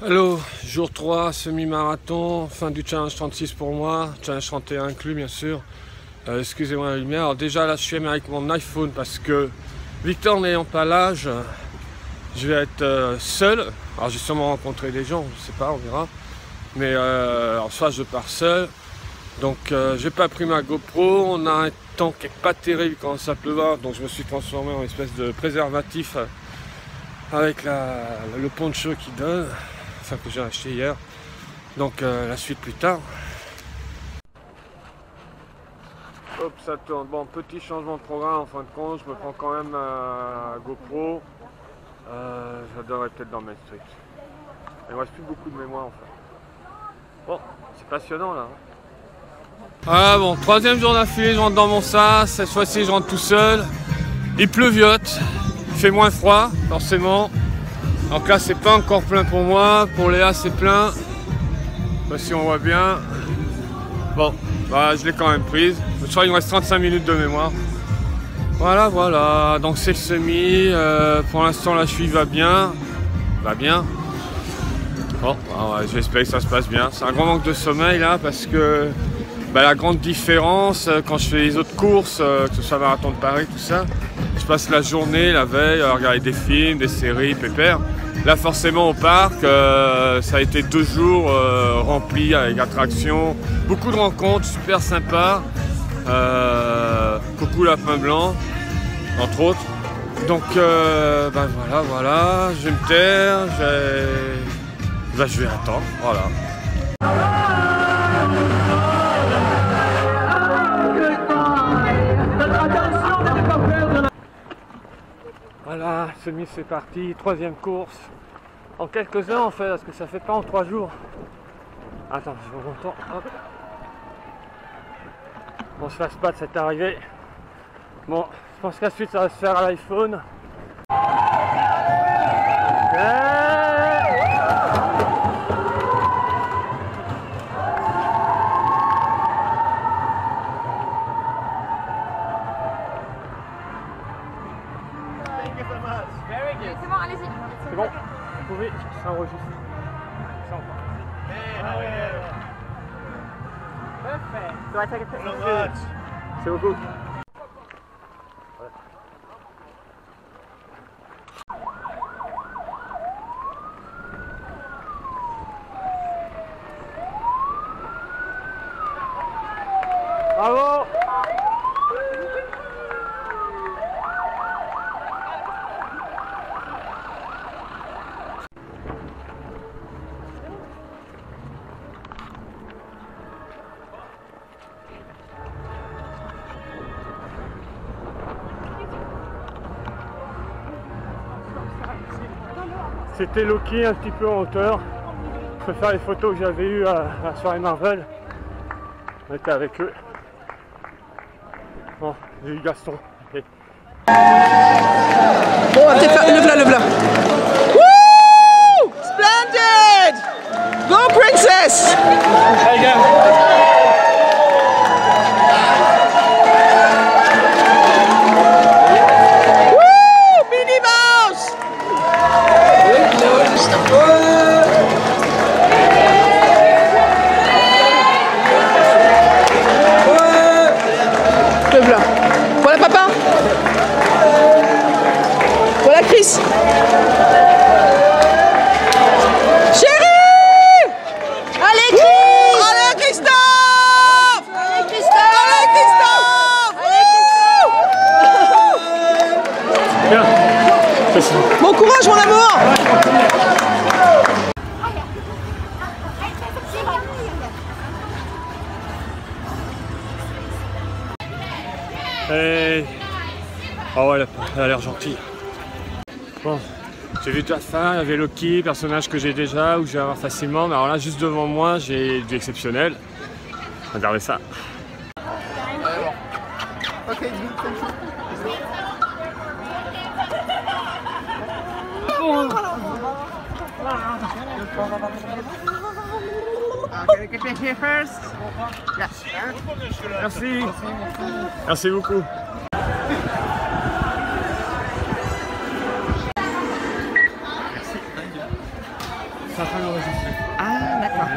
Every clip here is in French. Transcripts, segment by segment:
Allô, jour 3, semi-marathon, fin du challenge 36 pour moi, challenge 31 inclus bien sûr. Excusez-moi la lumière. Alors déjà là je suis avec mon iPhone parce que Victor n'ayant pas l'âge, je vais être seul. Alors j'ai sûrement rencontré des gens, je sais pas, on verra. Mais en soit je pars seul. Donc j'ai pas pris ma GoPro, on a un temps qui est pas terrible quand ça pleuvoir, donc je me suis transformé en espèce de préservatif avec le poncho qui donne. Enfin que j'ai acheté hier, donc la suite plus tard. Hop, ça tourne. Bon, petit changement de programme en fin de compte, je me prends quand même GoPro. J'adorerais peut-être dans Main Street. Il ne reste plus beaucoup de mémoire en fait. Bon, c'est passionnant là. Ah bon, troisième jour d'affilée, je rentre dans mon sas. Cette fois-ci, je rentre tout seul. Il pleuviote, il fait moins froid, forcément. Donc là c'est pas encore plein pour moi, pour Léa c'est plein. Si on voit bien. Bon, bah, je l'ai quand même prise. Je crois qu'il me reste 35 minutes de mémoire. Voilà, donc c'est le semi. Pour l'instant la cheville va bien. Bon, bah, ouais, j'espère que ça se passe bien. C'est un grand manque de sommeil là parce que bah, la grande différence quand je fais les autres courses, que ce soit marathon de Paris, tout ça, je passe la journée, la veille, à regarder des films, des séries, pépère. Là forcément au parc, ça a été 2 jours remplis avec attractions, beaucoup de rencontres, super sympa. Coucou Lapin Blanc, entre autres. Donc ben voilà, je vais me taire, je vais attendre, voilà. Voilà, semi c'est parti, troisième course. En quelques heures en fait, parce que ça fait pas en 3 jours. Attends, je vous entends. Hop. On se fasse pas de cette arrivée. Bon, je pense que la suite ça va se faire à l'iPhone. C'est bon, allez-y. C'est bon, vous pouvez, ça enregistre. Ça Do I take a picture? c'est beaucoup. Bravo! C'était Loki un petit peu en hauteur. Je préfère les photos que j'avais eues à la soirée Marvel. On était avec eux. Bon, j'ai eu Gaston. Et... Bon, on va peut-être faire le v'là. Woo! Splendid! Go Princess! Hey, go. Voilà papa. Voilà Chris. Chérie. Allez, Chris! Allez Christophe. Allez, Christophe! Allez Christophe. Bien. C'est ça. Bon courage mon amour. Hey. Oh ouais, elle a l'air gentille. Bon, j'ai vu toute la fin, il y avait Loki, personnage que j'ai déjà, ou que je vais avoir facilement, mais alors là, juste devant moi, j'ai du exceptionnel. Regardez ça. Okay, get me here first. Yes. Merci. Merci beaucoup. Ça fait Ah, d'accord.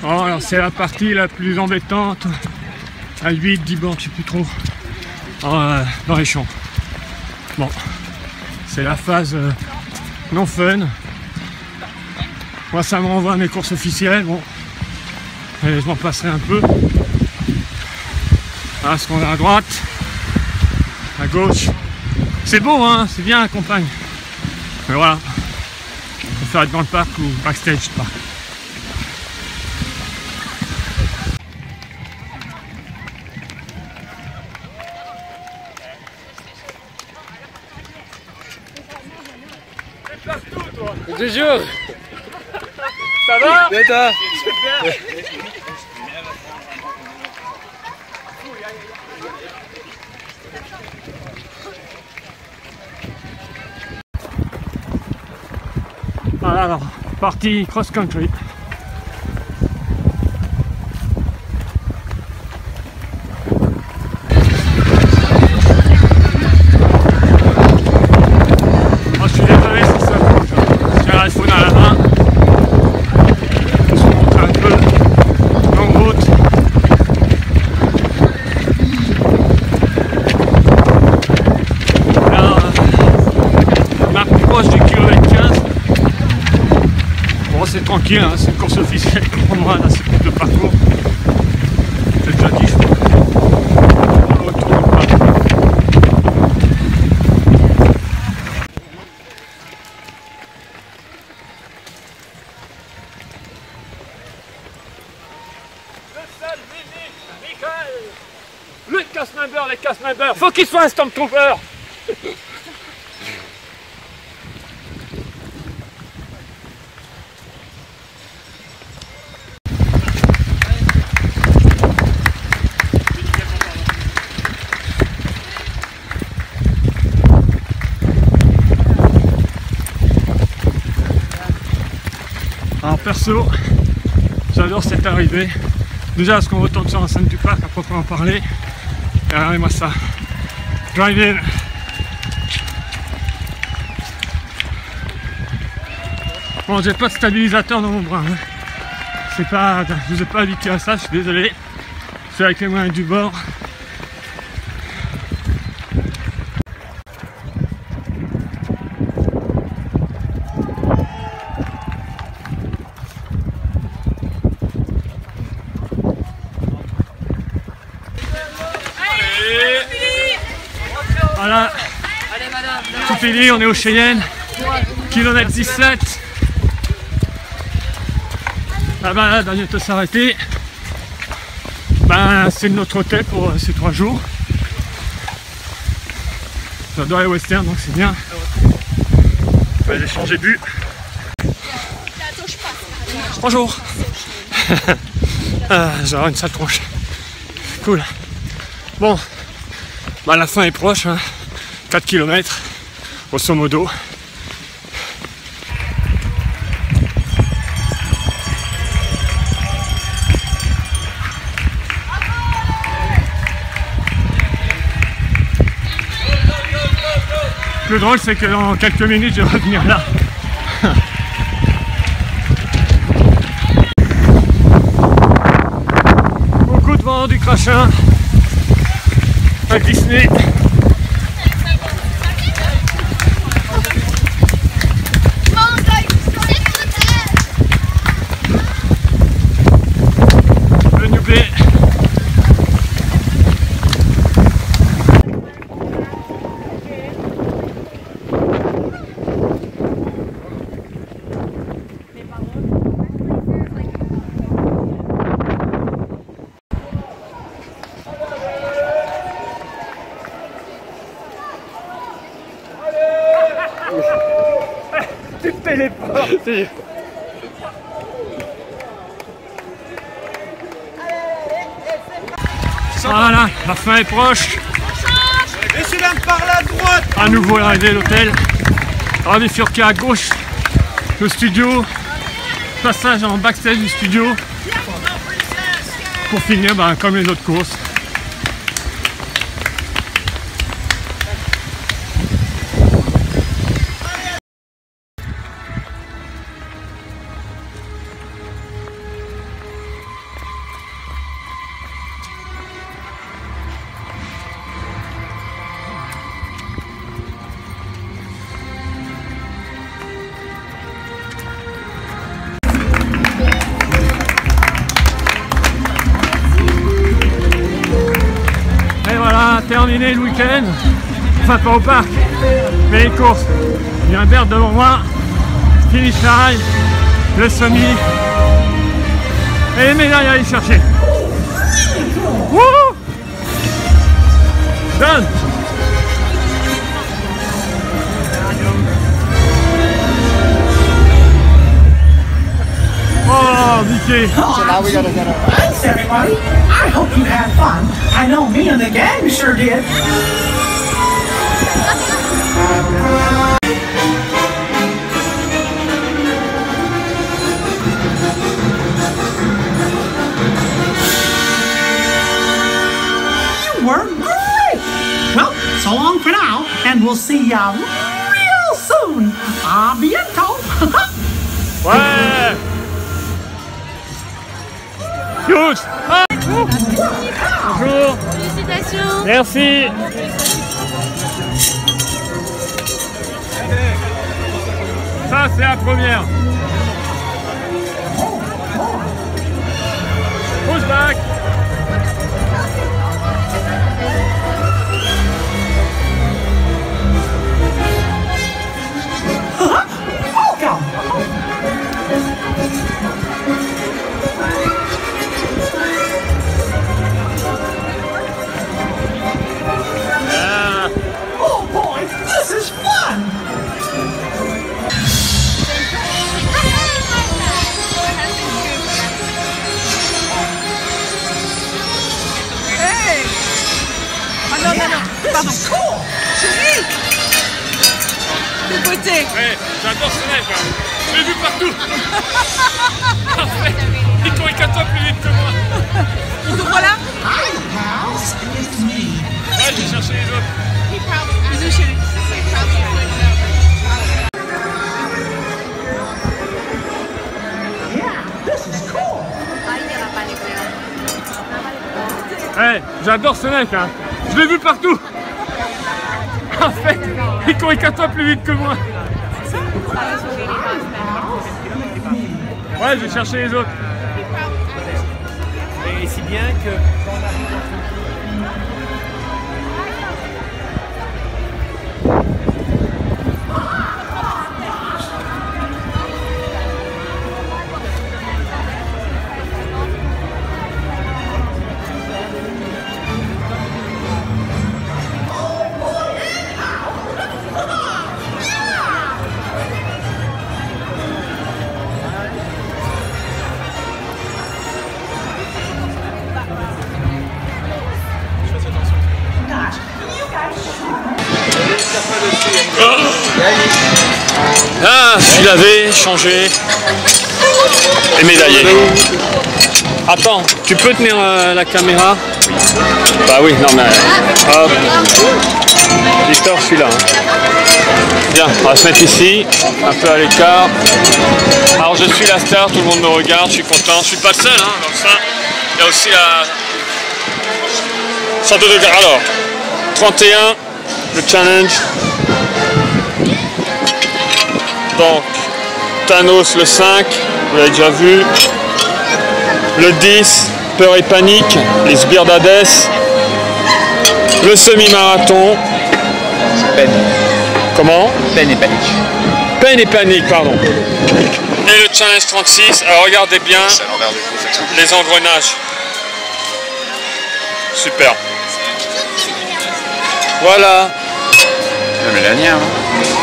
Oh, alors c'est la partie la plus embêtante, à 8-10 bornes, je sais plus trop, dans les champs. Bon, c'est la phase non fun. Moi ça me renvoie à mes courses officielles, bon, et je m'en passerai un peu. Voilà ce qu'on a à droite, à gauche. C'est beau, hein, c'est bien la campagne. Mais voilà, je préfère être dans le parc ou backstage parc. Je te jure. Ça va? Super. Voilà, alors, partie cross-country. C'est tranquille, hein, c'est une course officielle pour moi, là c'est plus de parcours. J'ai déjà dit, je crois. Autour du parc. Le seul, Michael, le casse-member, les casse-members, faut qu'il soit un Stormtrooper. Alors perso, j'adore cette arrivée. Déjà parce qu'on retourne sur la scène du parc à proprement parler. Et regardez-moi ça. Drive in. Bon, j'ai pas de stabilisateur dans mon bras. Hein. C'est pas, je vous ai pas habitué à ça, je suis désolé. Je suis avec les moyens du bord. Voilà, tout fini, on est au Cheyenne, kilomètre 17. La balade va bientôt s'arrêter. Ben, c'est notre hôtel pour ces 3 jours. J'adore les westerns, donc c'est bien. On va changer de but. Bonjour. J'aurai une sale tronche. Cool. Bon. Bah, la fin est proche, hein. 4 km, grosso modo. Le drôle, c'est que dans quelques minutes, je vais revenir là. Beaucoup de vent, du crachin. À Disney. Le Nubé. Tu te téléportes. Voilà, la fin est proche. Messieurs, dames, par la droite. À nouveau l'arrivée de l'hôtel. On va bifurquer à gauche le studio, passage en backstage du studio pour finir comme les autres courses. Terminé le week-end, enfin pas au parc, mais les courses. Il y a un Bert devant moi, finish line, le semi et les médailles à aller chercher. Wouhou! Done! Oh, Mickey! So now we gotta get our... Thanks, everybody. I hope you had fun. I know me and the gang sure did. You were great. Well, so long for now, and we'll see ya real soon. A bientôt. Ouais! Huge! Ah! Bonjour! Félicitations. Merci! Ça, c'est la première. Pushback! Welcome. Oh boy, this is fun! Hey! Ah non, non, non, pardon. Cool! Chérie! De beauté. Ouais, j'adore ce mec, hein. Je l'ai vu partout. Parfait. Il courait 4 fois plus vite que moi. Il t'ouvre là? Hi, pals. It's me. Ouais, j'ai cherché les autres. Bisous chérie. Yeah, this is cool. Ouais, j'adore ce mec, hein. Je l'ai vu partout. En fait, il courait 4 fois plus vite que moi. Ouais, j'ai cherché les autres. Et si bien que quand on arrive dans ce Ah, je suis lavé, changé et médaillé. Attends, tu peux tenir la caméra? Bah oui, non mais... Hop. Victor, celui-là. Bien, on va se mettre ici, un peu à l'écart. Alors je suis la star, tout le monde me regarde, je suis content. Je suis pas le seul, hein, dans ça. Il y a aussi la... 102 degrés. Alors, 31, le challenge. Donc, Thanos le 5, vous l'avez déjà vu. Le 10, Peur et Panique, les sbires d'Hadès. Le semi-marathon. Peine. Comment? Peine et panique. Peine et Panique, pardon. Et le challenge 36, alors regardez bien C'est à l'envers du coup, faites ça. les engrenages. Super. Voilà. Mais l'année, hein.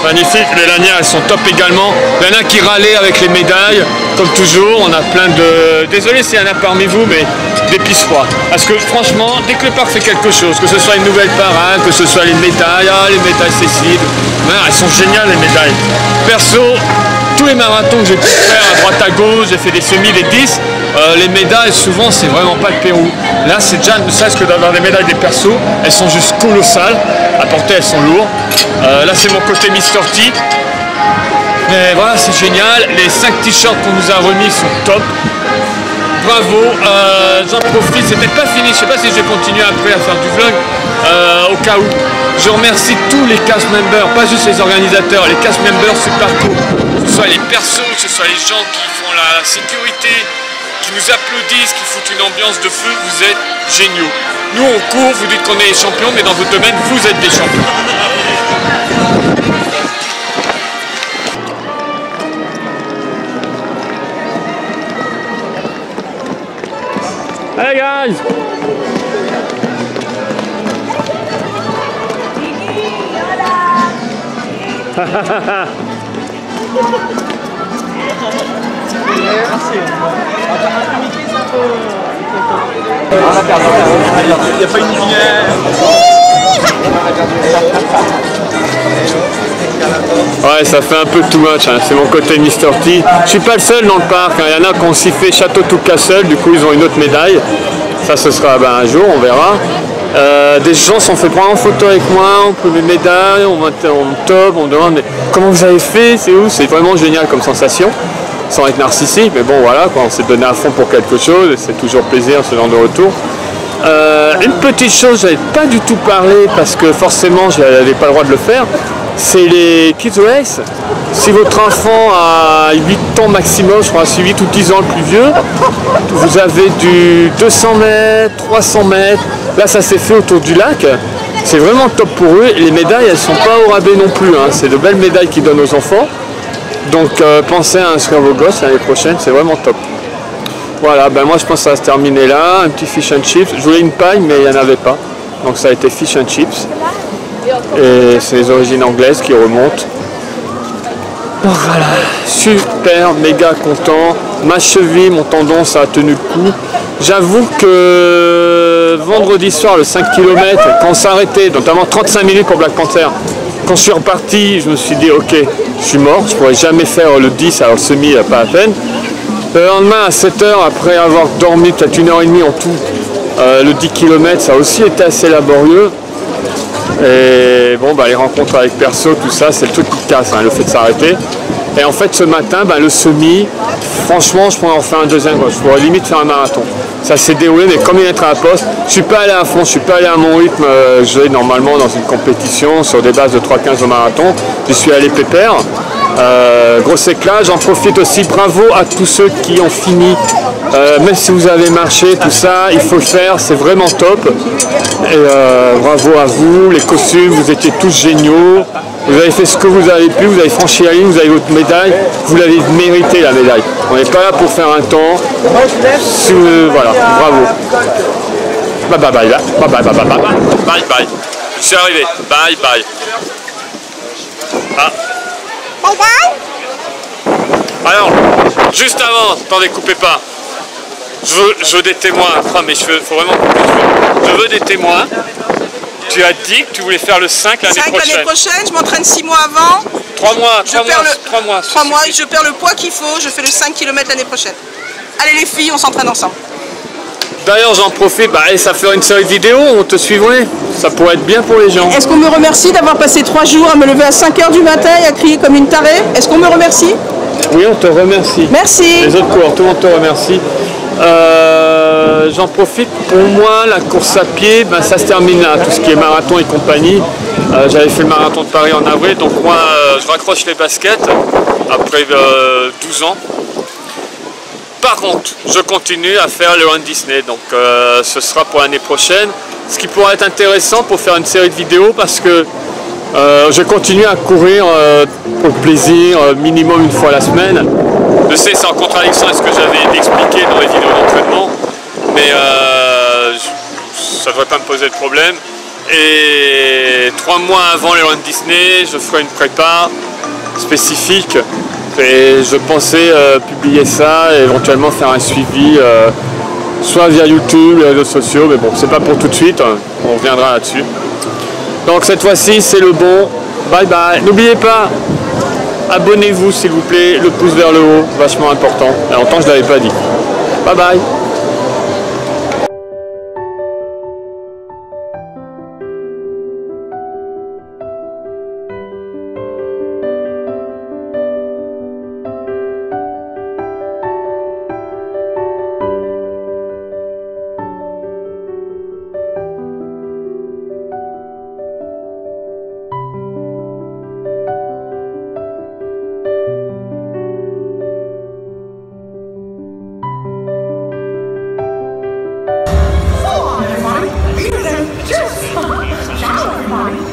Magnifique, les lanières elles sont top également. Il y en a qui râlaient avec les médailles, comme toujours. On a plein de... Désolé s'il y en a parmi vous, mais des pisse-froids. Parce que franchement, dès que le parc fait quelque chose, que ce soit une nouvelle parade, que ce soit les médailles, ah les médailles Cécile, elles sont géniales les médailles. Perso, tous les marathons que j'ai pu faire à droite à gauche, j'ai fait des semis, des 10, les médailles souvent c'est vraiment pas le Pérou. Là c'est déjà, ne serait-ce que d'avoir des médailles des persos, elles sont juste colossales, à porter elles sont lourdes. Là c'est mon côté Mr. T. Mais voilà, c'est génial, les 5 t-shirts qu'on nous a remis sont top. Bravo, j'en profite, c'est peut-être pas fini, je sais pas si je vais continuer après à faire du vlog, au cas où. Je remercie tous les cast members, pas juste les organisateurs, les cast members sur le parcours, que ce soit les persos, que ce soit les gens qui font la sécurité, qui nous applaudissent, qui foutent une ambiance de feu, vous êtes géniaux. Nous on court, vous dites qu'on est les champions, mais dans votre domaine, vous êtes des champions. Hey guys! Il n'y a pas une lumière. Ouais, ça fait un peu too much, hein. C'est mon côté Mr. T. Je suis pas le seul dans le parc, hein. Il y en a qui ont aussi fait Château to Castle, du coup ils ont une autre médaille. Ça ce sera un jour, on verra. Des gens sont fait prendre en photo avec moi, on prend mes médailles, on me top, on me demande mais comment vous avez fait, c'est où? C'est vraiment génial comme sensation, sans être narcissique, mais bon voilà, quoi, on s'est donné à fond pour quelque chose, et c'est toujours plaisir ce genre de retour. Une petite chose, j'avais pas du tout parlé parce que forcément je n'avais pas le droit de le faire, c'est les Kids Race. Si votre enfant a 8 ans maximum, je crois, c'est 8 ou 10 ans le plus vieux, vous avez du 200 mètres, 300 mètres, là ça s'est fait autour du lac, c'est vraiment top pour eux, et les médailles elles sont pas au rabais non plus, hein. C'est de belles médailles qu'ils donnent aux enfants, donc pensez à inscrire vos gosses l'année prochaine, c'est vraiment top. Voilà, ben moi je pense que ça va se terminer là, un petit fish and chips, je voulais une paille mais il n'y en avait pas, donc ça a été fish and chips, et c'est les origines anglaises qui remontent. Donc voilà, super, méga content, ma cheville, mon tendon ça a tenu le coup. J'avoue que vendredi soir, le 5 km, quand on s'est arrêté, notamment 35 minutes pour Black Panther, quand je suis reparti, je me suis dit ok, je suis mort, je ne pourrais jamais faire le 10, alors le semi, pas à peine. Le lendemain à 7h, après avoir dormi peut-être 1h30 en tout, le 10 km, ça a aussi été assez laborieux. Et bon, les rencontres avec perso, tout ça, c'est le truc qui casse, hein, le fait de s'arrêter. Et en fait, ce matin, le semi, franchement, je pourrais en faire un deuxième, quoi. Je pourrais limite faire un marathon. Ça s'est déroulé, mais comme il est à la poste, je suis pas allé à fond, je suis pas allé à mon rythme. Je vais normalement dans une compétition sur des bases de 3,15 au marathon. Je suis allé pépère. Gros éclat, j'en profite aussi, bravo à tous ceux qui ont fini, même si vous avez marché, tout ça, il faut le faire, c'est vraiment top. Et bravo à vous, les costumes, vous étiez tous géniaux, vous avez fait ce que vous avez pu, vous avez franchi la ligne, vous avez votre médaille, vous l'avez mérité la médaille. On n'est pas là pour faire un temps, voilà, bravo. Bye bye bye, bye bye bye bye bye, bye bye, je suis arrivé, bye bye. Ah. Alors, juste avant, attendez, coupez pas. Je veux des témoins. Enfin, mes cheveux, faut vraiment couper les cheveux. Je veux des témoins. Tu as dit que tu voulais faire le 5 l'année prochaine. 5 l'année prochaine, je m'entraîne 6 mois avant. 3 mois, 3 mois. 3 mois, je perds le poids qu'il faut, je fais le 5 km l'année prochaine. Allez les filles, on s'entraîne ensemble. D'ailleurs, j'en profite, ça fait une série de vidéos, on te suivrait. Ça pourrait être bien pour les gens. Est-ce qu'on me remercie d'avoir passé 3 jours à me lever à 5 h du matin et à crier comme une tarée? Est-ce qu'on me remercie? Oui, on te remercie. Merci. Les autres coureurs, tout le monde te remercie. J'en profite, pour moi, la course à pied, ça se termine là, tout ce qui est marathon et compagnie. J'avais fait le marathon de Paris en avril, donc moi, je raccroche les baskets après 12 ans. Par contre, je continue à faire le Run Disney, donc ce sera pour l'année prochaine. Ce qui pourrait être intéressant pour faire une série de vidéos parce que je continue à courir pour le plaisir, minimum une fois la semaine. Je sais, c'est en contradiction avec ce que j'avais expliqué dans les vidéos d'entraînement, mais ça ne devrait pas me poser de problème. Et 3 mois avant le Run Disney, je ferai une prépa spécifique. Et je pensais publier ça et éventuellement faire un suivi soit via YouTube, les réseaux sociaux, mais bon, c'est pas pour tout de suite, on reviendra là-dessus. Donc cette fois-ci, c'est le bon. Bye bye. N'oubliez pas, abonnez-vous s'il vous plaît, le pouce vers le haut, vachement important. Et longtemps je ne l'avais pas dit. Bye bye. Ciao everybody!